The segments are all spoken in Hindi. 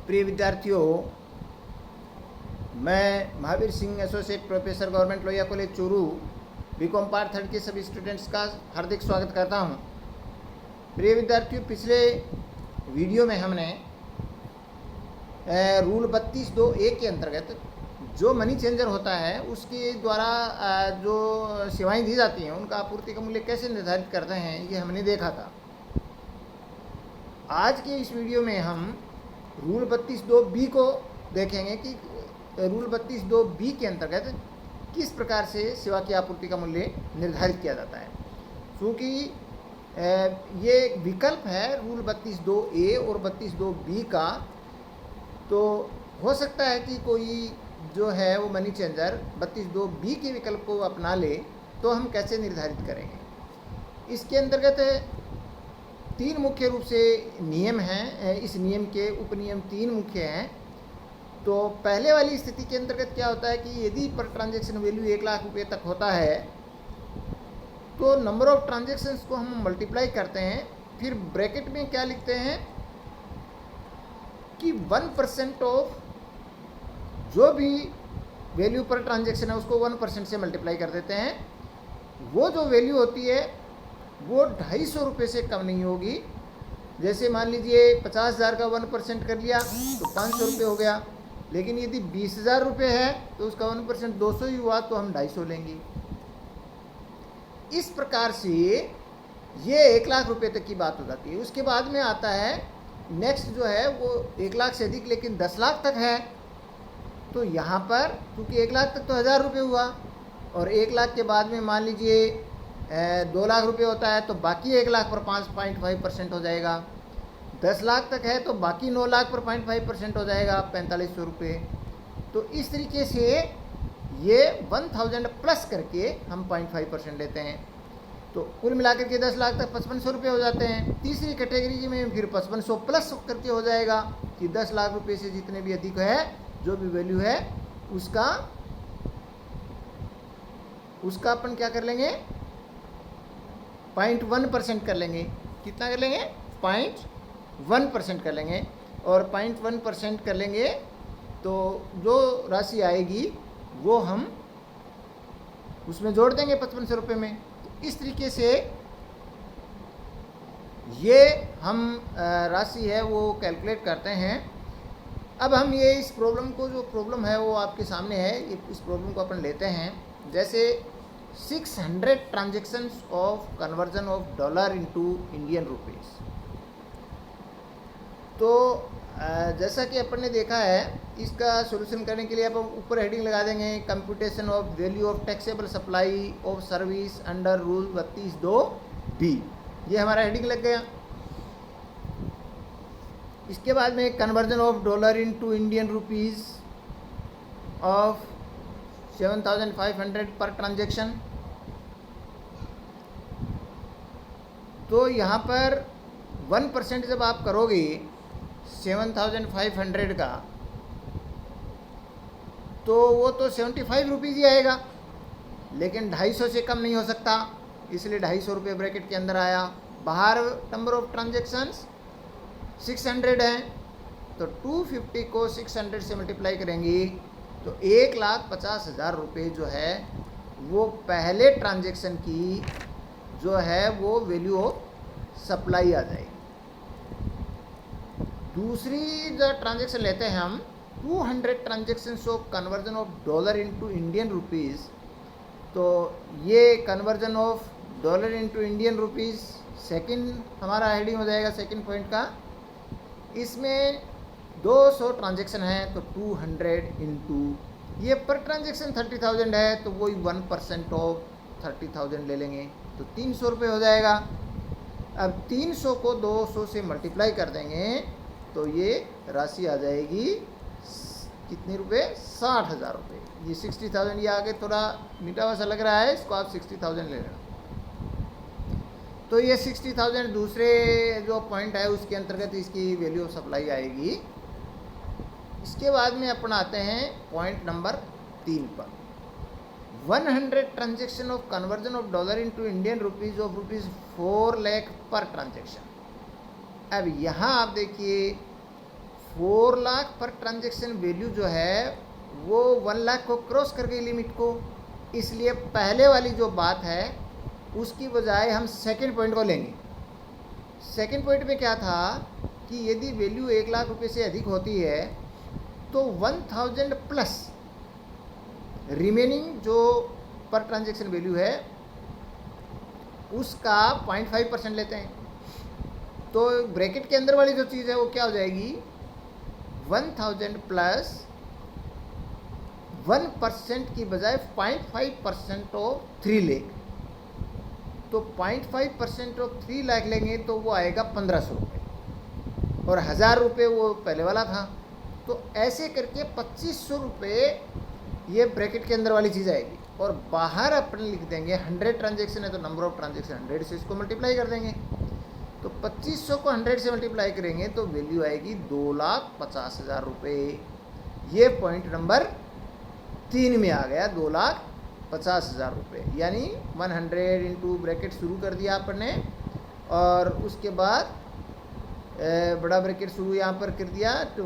प्रिय विद्यार्थियों, मैं Mahavir Singh associate professor government Lohia college Churu BCom part 3 के सभी स्टूडेंट्स का हार्दिक स्वागत करता हूं। प्रिय विद्यार्थियों, पिछले वीडियो में हमने रूल 32(2)(a) के अंतर्गत जो मनी चेंजर होता है उसके द्वारा जो सेवाएं दी जाती हैं उनका आपूर्ति का मूल्य कैसे निर्धारित करते हैं ये हमने देखा था। आज के इस वीडियो में हम रूल 32(2)(b) को देखेंगे कि रूल 32(2)(b) के अंतर्गत किस प्रकार से सेवा की आपूर्ति का मूल्य निर्धारित किया जाता है। क्योंकि ये एक विकल्प है रूल 32(2)(a) और 32(2)(b) का, तो हो सकता है कि कोई जो है वो मनी चेंजर 32(2)(b) के विकल्प को अपना ले, तो हम कैसे निर्धारित करेंगे। इसके अंतर्गत 3 मुख्य रूप से नियम हैं। इस नियम के उपनियम 3 मुख्य हैं। तो पहले वाली स्थिति के अंतर्गत क्या होता है कि यदि पर ट्रांजैक्शन वैल्यू 1 लाख रुपये तक होता है तो नंबर ऑफ ट्रांजैक्शंस को हम मल्टीप्लाई करते हैं, फिर ब्रैकेट में क्या लिखते हैं कि 1% ऑफ जो भी वैल्यू पर ट्रांजैक्शन है उसको 1% से मल्टीप्लाई कर देते हैं। वो जो वैल्यू होती है वो 250 रुपये से कम नहीं होगी। जैसे मान लीजिए 50,000 का 1% कर लिया तो 500 रुपये हो गया, लेकिन यदि 20,000 रुपये है तो उसका 1% 200 ही हुआ, तो हम 250 लेंगे। इस प्रकार से ये 1 लाख रुपये तक की बात हो जाती है। उसके बाद में आता है नेक्स्ट जो है वो 1 लाख से अधिक लेकिन 10 लाख तक है। तो यहाँ पर क्योंकि 1 लाख तक तो 1,000 रुपये हुआ, और 1 लाख के बाद में मान लीजिए 2 लाख रुपये होता है तो बाकी 1 लाख पर 5.5% हो जाएगा। 10 लाख तक है तो बाकी 9 लाख पर 0.5% हो जाएगा 4500 रुपये। तो इस तरीके से ये 1000 प्लस करके हम 0.5% लेते हैं। तो कुल मिलाकर के 10 लाख तक 5500 रुपये हो जाते हैं। तीसरी कैटेगरी में फिर 5500 प्लस करके हो जाएगा कि 10 लाख रुपये से जितने भी अधिक है जो भी वैल्यू है उसका अपन क्या कर लेंगे 0.1% कर लेंगे। कितना कर लेंगे 0.1% कर लेंगे, और 0.1% कर लेंगे तो जो राशि आएगी वो हम उसमें जोड़ देंगे 5500 रुपये में। तो इस तरीके से ये हम राशि है वो कैलकुलेट करते हैं। अब हम ये इस प्रॉब्लम को, जो प्रॉब्लम है वो आपके सामने है, इस प्रॉब्लम को अपन लेते हैं। जैसे 600 transactions of conversion of dollar into Indian rupees. तो जैसा कि अपन ने देखा है, इसका सॉल्यूशन करने के लिए अपन ऊपर हेडिंग लगा देंगे computation of value of taxable supply of service under rule 32(2)(b। ये हमारा हेडिंग लग गया। इसके बाद में conversion of dollar into Indian rupees of 7,500 per transaction. तो यहाँ पर 1% जब आप करोगे 7,500 का, तो वो तो 75 रुपीज़ ही आएगा, लेकिन 250 से कम नहीं हो सकता, इसलिए 250 रुपये ब्रैकेट के अंदर आया। बाहर नंबर ऑफ ट्रांजेक्शन्स 600 हैं, तो 250 को 600 से मल्टीप्लाई करेंगे तो 1,50,000 रुपये जो है वो पहले ट्रांजेक्शन की जो है वो वैल्यू ऑफ सप्लाई आ जाएगी। दूसरी जो ट्रांजेक्शन लेते हैं हम 200 transactions of conversion of dollar into Indian rupees. तो ये conversion of dollar into Indian rupees second हमारा हेडिंग हो जाएगा, सेकंड पॉइंट का। इसमें 200 ट्रांजेक्शन है तो 200 इंटू, ये पर ट्रांजेक्शन 30,000 है तो वही 1% ऑफ 30,000 ले लेंगे तो 300 रुपये हो जाएगा। अब 300 को 200 से मल्टीप्लाई कर देंगे तो ये राशि आ जाएगी कितने रुपये 60,000 रुपये। ये 60,000 ये आगे थोड़ा मीठा सा लग रहा है, इसको आप 60,000 ले लेना। तो ये 60,000 दूसरे जो पॉइंट है उसके अंतर्गत इसकी वैल्यू ऑफ सप्लाई आएगी। इसके बाद में अपन आते हैं पॉइंट नंबर 3 पर। 100 transaction of conversion of dollar into Indian rupees of ₹4 lakh per transaction. अब यहाँ आप देखिए 4 लाख पर ट्रांजेक्शन वैल्यू जो है वो 1 लाख को क्रॉस कर गई लिमिट को, इसलिए पहले वाली जो बात है उसकी बजाय हम सेकंड पॉइंट को लेंगे। सेकंड पॉइंट में क्या था कि यदि वैल्यू 1 लाख रुपए से अधिक होती है तो 1000 प्लस रिमेनिंग जो पर ट्रांजेक्शन वैल्यू है उसका 0.5% लेते हैं। तो ब्रैकेट के अंदर वाली जो चीज़ है वो क्या हो जाएगी, 1000 प्लस 1% की बजाय 0.5% ऑफ 3 लाख। तो 0.5% ऑफ 3 लाख लेंगे तो वो आएगा 1500 रुपये, और 1000 रुपये वो पहले वाला था। तो ऐसे करके 2500 रुपये ये ब्रैकेट के अंदर वाली चीज़ आएगी, और बाहर अपन लिख देंगे 100 ट्रांजेक्शन है तो नंबर ऑफ ट्रांजेक्शन 100 से इसको मल्टीप्लाई कर देंगे। तो 2500 को 100 से मल्टीप्लाई करेंगे तो वैल्यू आएगी 2,50,000 रुपये। ये पॉइंट नंबर 3 में आ गया 2,50,000 रुपये, यानी 100 इंटू ब्रैकेट शुरू कर दिया आपने, और उसके बाद बड़ा ब्रैकेट शुरू यहाँ पर कर दिया, तो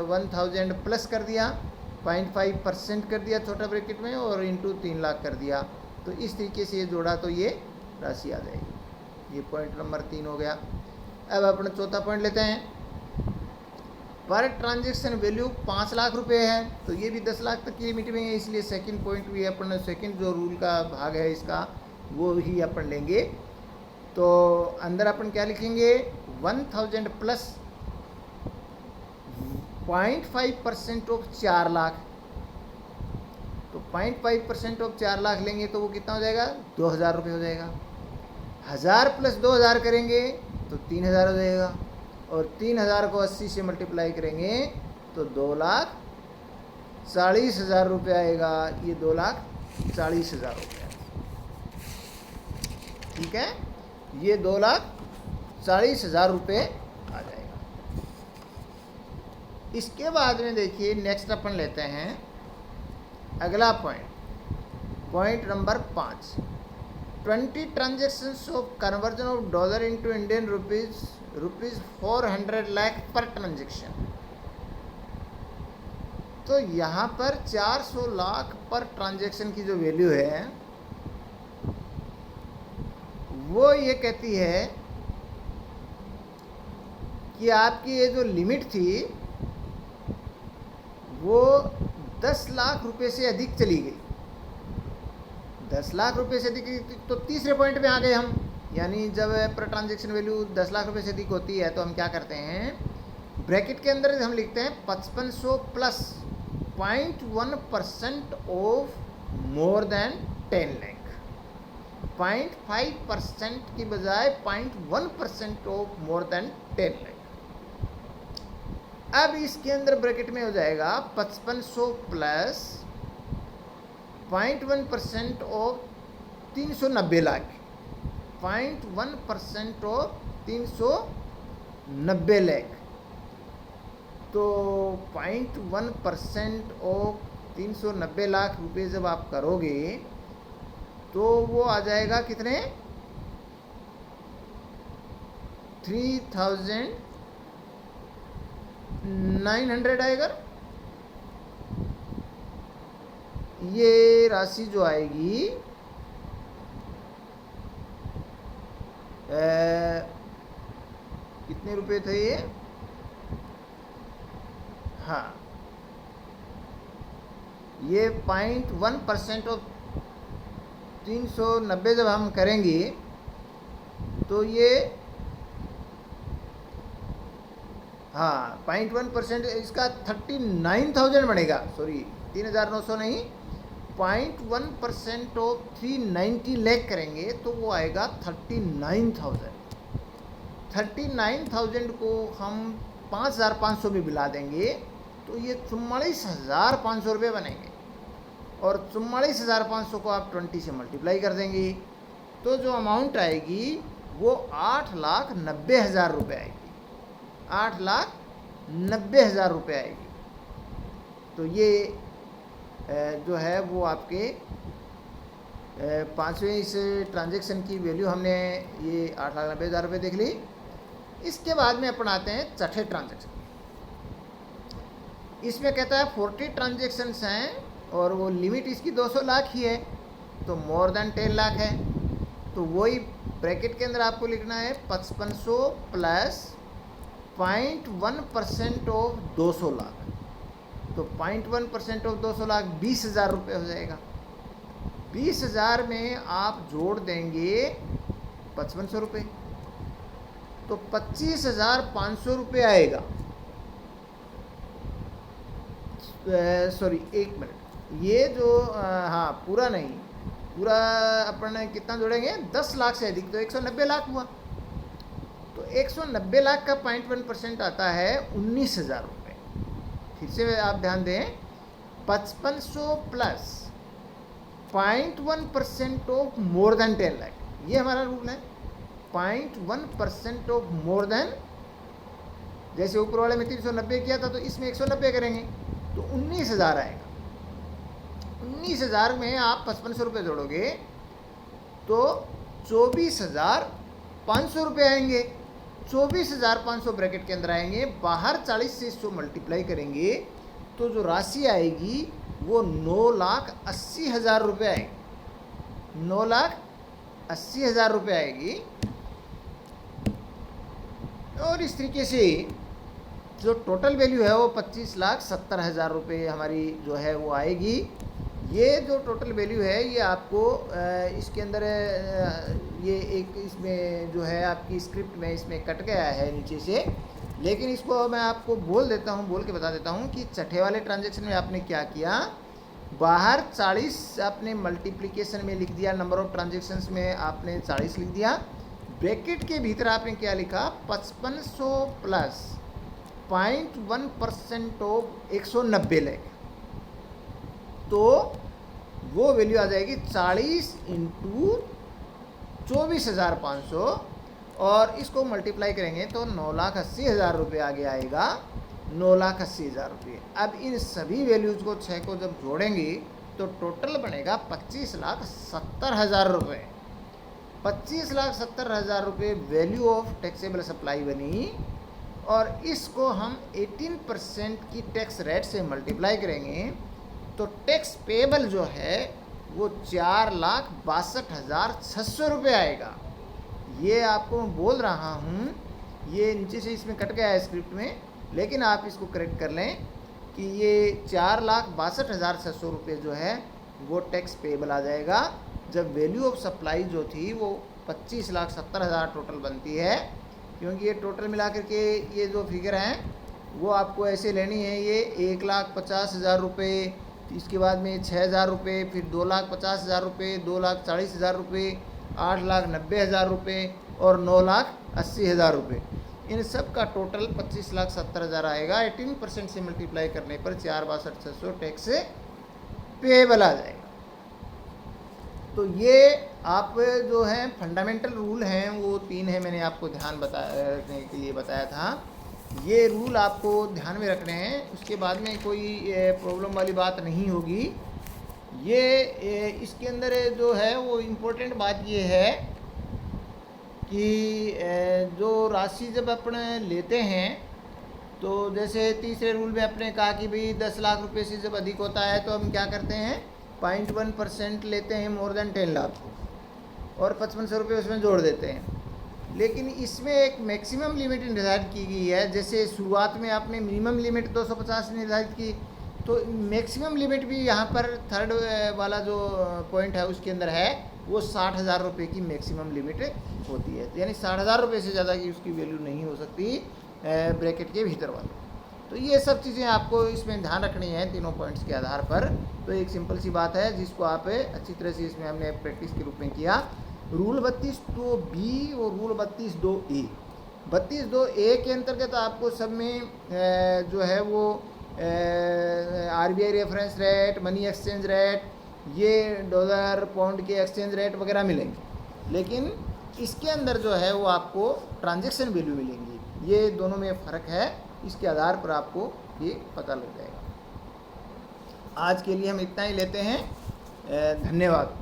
1000 प्लस कर दिया, 0.5% कर दिया छोटा ब्रैकेट में, और इंटू 3 लाख कर दिया। तो इस तरीके से ये जोड़ा तो ये राशि आ जाएगी। ये पॉइंट नंबर 3 हो गया। अब अपने चौथा पॉइंट लेते हैं। पर ट्रांजेक्शन वैल्यू 5 लाख रुपए है तो ये भी 10 लाख तक की लिमिट में है, इसलिए सेकंड पॉइंट भी अपन, सेकंड जो रूल का भाग है इसका वो ही अपन लेंगे। तो अंदर अपन क्या लिखेंगे, 1000 प्लस 0.5% ऑफ 4 लाख। तो 0.5% ऑफ 4 लाख लेंगे तो वो कितना हो जाएगा, 2000 रुपये हो जाएगा। 1000 प्लस 2000 करेंगे तो 3000 हो जाएगा, और 3000 को 80 से मल्टीप्लाई करेंगे तो 2,40,000 रुपये आएगा। ये 2,40,000 रुपये, ठीक है, ये 2,40,000 रुपये आ जाएगा। इसके बाद में देखिए नेक्स्ट अपन लेते हैं अगला point, point number 5, 20 transactions of conversion of dollar into Indian rupees 400 lakh per transaction. तो यहाँ पर 400 लाख पर ट्रांजेक्शन की जो वैल्यू है वो ये कहती है कि आपकी ये जो लिमिट थी वो 10 लाख रुपए से अधिक चली गई। 10 लाख रुपए से अधिक, तो तीसरे पॉइंट में आ गए हम, यानी जब पर ट्रांजेक्शन वैल्यू 10 लाख रुपए से अधिक होती है तो हम क्या करते हैं, ब्रैकेट के अंदर हम लिखते हैं 5500 plus 0.1% of more than 10 lakh. 0.5% की बजाय 0.1% ऑफ मोर देन 10 लाख। अब इसके अंदर ब्रैकेट में हो जाएगा 5500 plus 0.1% of 390 lakh. 0.1% of 390 lakh. तो 0.1% ऑफ 390 लाख रुपए जब आप करोगे तो वो आ जाएगा कितने, 3,900 आएगा। ये राशि जो आएगी कितने रुपए थे ये, हाँ, ये 0.1% ऑफ 390 जब हम करेंगे तो ये, हाँ, 0.1% इसका 39,000 बनेगा, सॉरी 3,900 नहीं, 0.1% ऑफ 390 लाख करेंगे तो वो आएगा 39,000। 39,000 को हम 5,500 में मिला देंगे तो ये 44,500 रुपये बनेंगे, और 44,500 को आप 20 से मल्टीप्लाई कर देंगे तो जो अमाउंट आएगी वो 8,90,000 रुपये आएगी। 8,90,000 रुपये आएगी। तो ये जो है वो आपके पाँचवें इस ट्रांजैक्शन की वैल्यू हमने ये 8,90,000 रुपये देख ली। इसके बाद में अपन आते हैं छठे ट्रांजैक्शन। इसमें कहता है 40 ट्रांजेक्शन्स हैं और वो लिमिट इसकी 200 लाख ही है, तो मोर देन 10 लाख है, तो वही ब्रैकेट के अंदर आपको लिखना है 5500 प्लस 0.1% ऑफ 200 लाख, तो 0.1% ऑफ 200 लाख 20,000 रुपये हो जाएगा। 20,000 में आप जोड़ देंगे 5500 रुपये, तो 25,500 रुपये आएगा। सॉरी, एक मिनट, ये जो हाँ पूरा नहीं, पूरा अपन कितना जोड़ेंगे 10 लाख से अधिक, तो 190 लाख हुआ, तो 190 लाख का 0.1% आता है 19,000 रुपये। फिर से आप ध्यान दें, 5500 plus 0.1% of more than 10 lakh, ये हमारा रूल है। 0.1% ऑफ मोर देन, जैसे ऊपर वाले में 390 किया था तो इसमें 190 करेंगे, तो 19,000 आएगा। 19,000 में आप 5500 रुपये जोड़ोगे तो 24,500 रुपये आएंगे। 24,500 ब्रैकेट के अंदर आएंगे, बाहर 40 से इसको मल्टीप्लाई करेंगे तो जो राशि आएगी वो 9,80,000 रुपये आएगी। 9,80,000 रुपये आएगी। और इस तरीके से जो टोटल वैल्यू है वो 25,70,000 रुपये हमारी जो है वो आएगी। ये जो टोटल वैल्यू है ये आपको इसके अंदर ये एक इसमें जो है आपकी स्क्रिप्ट में इसमें कट गया है नीचे से, लेकिन इसको मैं आपको बोल के बता देता हूँ कि छठे वाले ट्रांजैक्शन में आपने क्या किया, बाहर 40 आपने मल्टीप्लिकेशन में लिख दिया, नंबर ऑफ ट्रांजैक्शंस में आपने 40 लिख दिया, ब्रैकेट के भीतर आपने क्या लिखा 5500 प्लस 0.1% ऑफ 190 लाख, तो वो वैल्यू आ जाएगी 40 इंटू 24,500 और इसको मल्टीप्लाई करेंगे तो 9,80,000 रुपये आगे आएगा। 9,80,000 रुपये। अब इन सभी वैल्यूज़ को 6 को जब जोड़ेंगे तो टोटल बनेगा 25,70,000 रुपये। 25,70,000 रुपये वैल्यू ऑफ टैक्सेबल सप्लाई बनी, और इसको हम 18% की टैक्स रेट से मल्टीप्लाई करेंगे तो टैक्स पेबल जो है वो 4,62,600 रुपये आएगा। ये आपको मैं बोल रहा हूँ, ये नीचे से इसमें कट गया है स्क्रिप्ट में, लेकिन आप इसको करेक्ट कर लें कि ये 4,62,600 रुपये जो है वो टैक्स पेबल आ जाएगा जब वैल्यू ऑफ सप्लाई जो थी वो 25,70,000 टोटल बनती है। क्योंकि ये टोटल मिला करके ये जो फिगर हैं वो आपको ऐसे लेनी है, ये 1,50,000 रुपये, इसके बाद में 6,000 रुपये, फिर 2,50,000 रुपये, 2,40,000 रुपये, 8,90,000 रुपये और 9,80,000 रुपये। इन सब का टोटल 25,70,000 आएगा। 18% से मल्टीप्लाई करने पर 4,62,600 टैक्स पेएबल आ जाएगा। तो ये आप जो है फंडामेंटल रूल हैं वो 3 हैं, मैंने आपको ध्यान रखने के लिए बताया था। ये रूल आपको ध्यान में रखने हैं, उसके बाद में कोई प्रॉब्लम वाली बात नहीं होगी। ये इसके अंदर जो है वो इम्पोर्टेंट बात ये है कि जो राशि जब अपन लेते हैं तो जैसे तीसरे रूल में आपने कहा कि भाई 10 लाख रुपए से जब अधिक होता है तो हम क्या करते हैं 0.1% लेते हैं मोर देन 10 लाख और 5500 रुपये उसमें जोड़ देते हैं। लेकिन इसमें एक मैक्सिमम लिमिट निर्धारित की गई है। जैसे शुरुआत में आपने मिनिमम लिमिट 250 निर्धारित की, तो मैक्सिमम लिमिट भी यहाँ पर थर्ड वाला जो पॉइंट है उसके अंदर है, वो 60,000 रुपये की मैक्सिमम लिमिट होती है। यानी 60,000 रुपये से ज़्यादा की उसकी वैल्यू नहीं हो सकती ब्रैकेट के भीतर वाले। तो ये सब चीज़ें आपको इसमें ध्यान रखनी है तीनों पॉइंट्स के आधार पर। तो एक सिंपल सी बात है जिसको आप अच्छी तरह से इसमें हमने प्रैक्टिस के रूप में किया। रूल 32(2)B और रूल 32(2)A। 32(2)A के अंतर्गत आपको सब में जो है वो RBI reference rate, money exchange rate, ये डॉलर पाउंड के एक्सचेंज रेट वगैरह मिलेंगे। लेकिन इसके अंदर जो है वो आपको ट्रांजैक्शन वैल्यू मिलेंगी। ये दोनों में फ़र्क है, इसके आधार पर आपको ये पता लग जाएगा। आज के लिए हम इतना ही लेते हैं। धन्यवाद।